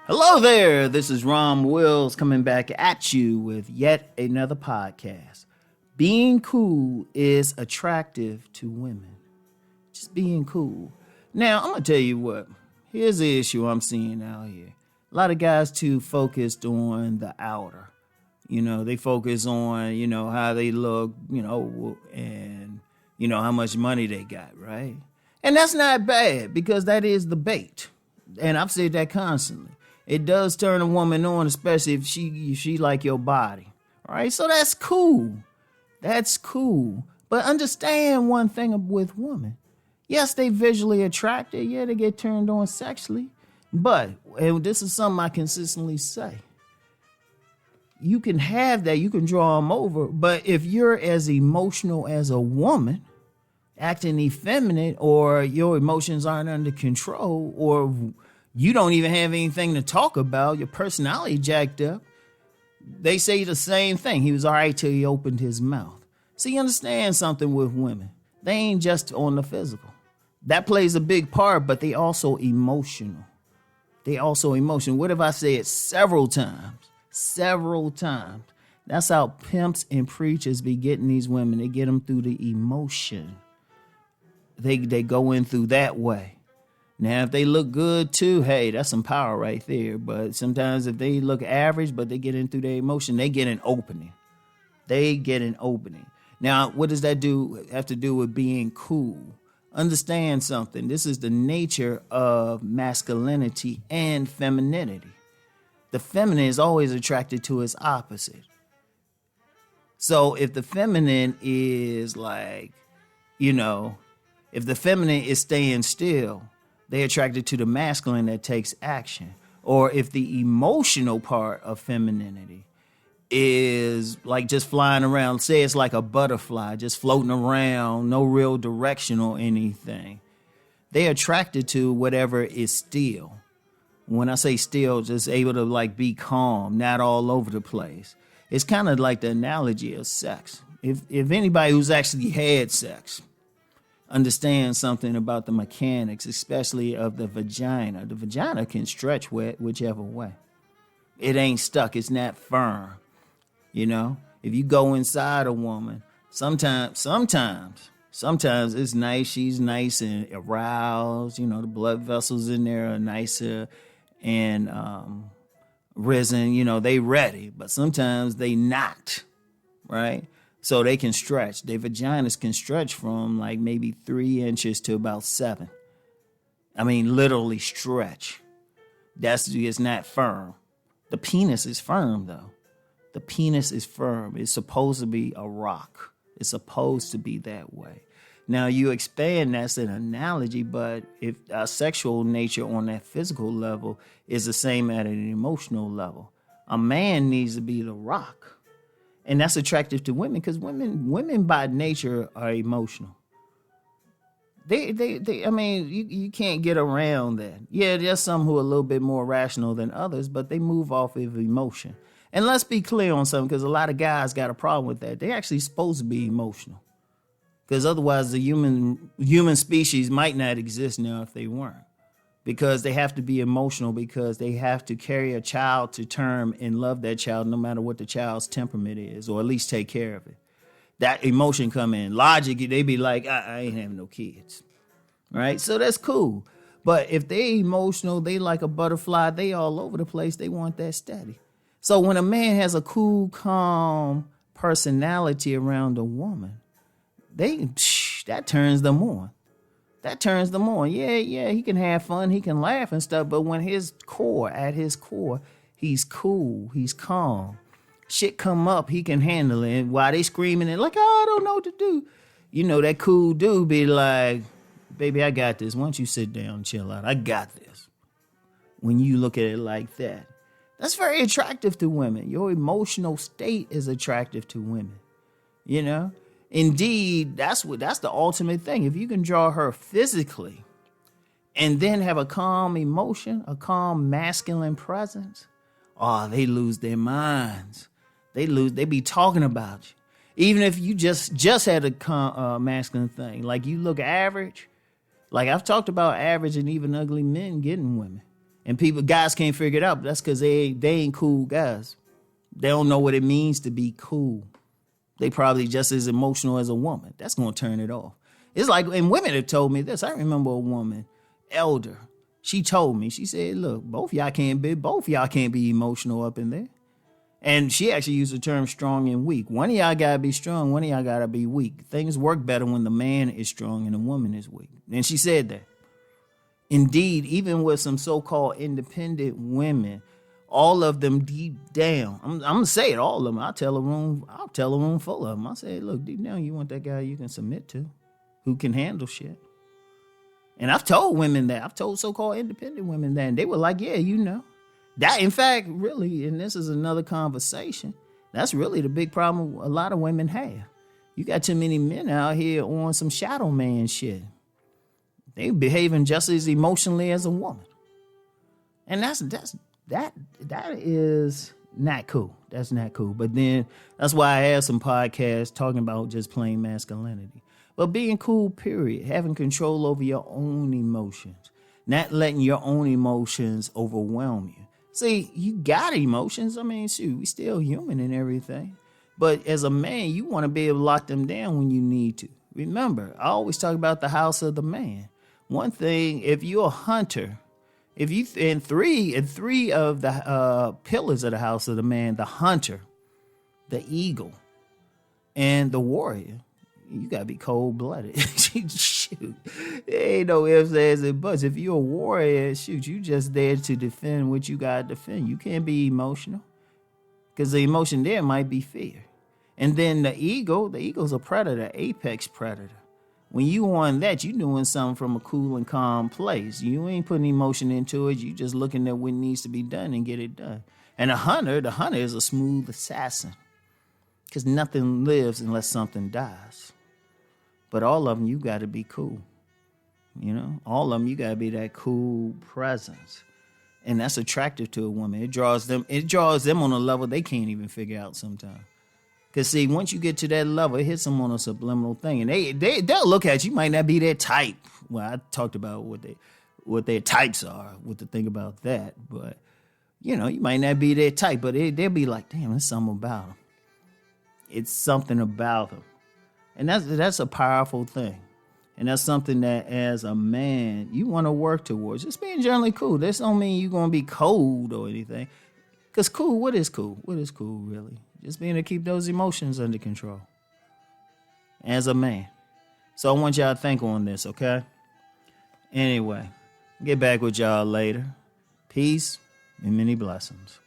Hello there, this is Rom Wills coming back at you with yet another podcast. Being cool is attractive to women. Just being cool. Now, I'm going to tell you what. Here's the issue I'm seeing out here. A lot of guys too focused on the outer. They focus on, how they look, and, how much money they got, right? And that's not bad because that is the bait. And I've said that constantly. It does turn a woman on, especially if she like your body. All right, so that's cool. That's cool. But understand one thing with women. Yes, they visually attracted. Yeah, they get turned on sexually. But, and this is something I consistently say, you can have that, you can draw them over. But if you're as emotional as a woman, acting effeminate, or your emotions aren't under control, or you don't even have anything to talk about, your personality jacked up, they say the same thing. He was all right till he opened his mouth. So you understand something with women. They ain't just on the physical. That plays a big part, but they also emotional. What if I say it several times? Several times. That's how pimps and preachers be getting these women. They get them through the emotion. They go in through that way. Now, if they look good too, hey, that's some power right there. But sometimes if they look average, but they get in through their emotion, they get an opening. Now, what does that have to do with being cool? Understand something. This is the nature of masculinity and femininity. The feminine is always attracted to its opposite. So if the feminine is like, if the feminine is staying still, they're attracted to the masculine that takes action. Or if the emotional part of femininity is like just flying around, say it's like a butterfly, just floating around, no real direction or anything, they're attracted to whatever is still. When I say still, just able to like be calm, not all over the place. It's kind of like the analogy of sex. If anybody who's actually had sex understand something about the mechanics, especially of the vagina. The vagina can stretch whichever way. It ain't stuck. It's not firm. If you go inside a woman, sometimes it's nice. She's nice and aroused. The blood vessels in there are nicer and risen. They ready. But sometimes they not, right? So they can stretch. Their vaginas can stretch from like maybe 3 inches to about 7. I mean, literally stretch. It's not firm. The penis is firm, though. The penis is firm. It's supposed to be a rock. It's supposed to be that way. Now, you expand, that's an analogy, but if our sexual nature on that physical level is the same at an emotional level, a man needs to be the rock. And that's attractive to women because women by nature are emotional. You can't get around that. Yeah, there's some who are a little bit more rational than others, but they move off of emotion. And let's be clear on something, because a lot of guys got a problem with that. They're actually supposed to be emotional. Because otherwise the human species might not exist now if they weren't. Because they have to be emotional, because they have to carry a child to term and love that child no matter what the child's temperament is, or at least take care of it. That emotion come in. Logic, they be like, I ain't having no kids. Right? So that's cool. But if they emotional, they like a butterfly, they all over the place, they want that steady. So when a man has a cool, calm personality around a woman, that turns them on. Yeah, he can have fun, he can laugh and stuff, but when at his core, he's cool, he's calm. Shit come up, he can handle it. And while they screaming and like, I don't know what to do. That cool dude be like, baby, I got this. Why don't you sit down and chill out? I got this. When you look at it like that, that's very attractive to women. Your emotional state is attractive to women. Indeed, that's the ultimate thing. If you can draw her physically and then have a calm emotion, a calm masculine presence, they lose their minds. They be talking about you. Even if you just had a masculine thing, like you look average. Like I've talked about average and even ugly men getting women. And guys can't figure it out. But that's because they ain't cool guys. They don't know what it means to be cool. They probably just as emotional as a woman. That's going to turn it off. It's like, and women have told me this. I remember a woman, elder. She told me, she said, look, both y'all can't be emotional up in there. And she actually used the term strong and weak. One of y'all got to be strong. One of y'all got to be weak. Things work better when the man is strong and the woman is weak. And she said that. Indeed, even with some so-called independent women, all of them deep down, I'm going to say it, all of them. I'll tell a room full of them. I say, look, deep down, you want that guy you can submit to, who can handle shit. And I've told women that. I've told so-called independent women that. And they were like, yeah, you know. That, in fact, really, and this is another conversation, that's really the big problem a lot of women have. You got too many men out here on some shadow man shit. They behaving just as emotionally as a woman. And that is not cool. That's not cool. But then that's why I have some podcasts talking about just plain masculinity. But being cool, period. Having control over your own emotions. Not letting your own emotions overwhelm you. See, you got emotions. I mean, shoot, we still human and everything. But as a man, you want to be able to lock them down when you need to. Remember, I always talk about the house of the man. One thing, if you're a hunter, if you in three of the pillars of the house of the man, the hunter, the eagle, and the warrior, you gotta be cold-blooded. Shoot, there ain't no ifs, ands, and buts. If you're a warrior, shoot, you just there to defend what you gotta defend. You can't be emotional, because the emotion there might be fear. And then the eagle's a predator, apex predator. When you on that, you doing something from a cool and calm place. You ain't putting emotion into it. You just looking at what needs to be done and get it done. And the hunter is a smooth assassin, because nothing lives unless something dies. But all of them, you got to be cool. You know, all of them, you got to be that cool presence. And that's attractive to a woman. It draws them on a level they can't even figure out sometimes. Because, see, once you get to that level, it hits them on a subliminal thing. And they'll look at you, might not be their type. Well, I talked about what their types are, what to think about that. But, you know, you might not be their type, but they'll be like, damn, there's something about them. It's something about them. And that's a powerful thing. And that's something that, as a man, you want to work towards. Just being generally cool. This don't mean you're going to be cold or anything. Because cool, what is cool? What is cool, really? Just being able to keep those emotions under control. As a man. So I want y'all to think on this, okay? Anyway, get back with y'all later. Peace and many blessings.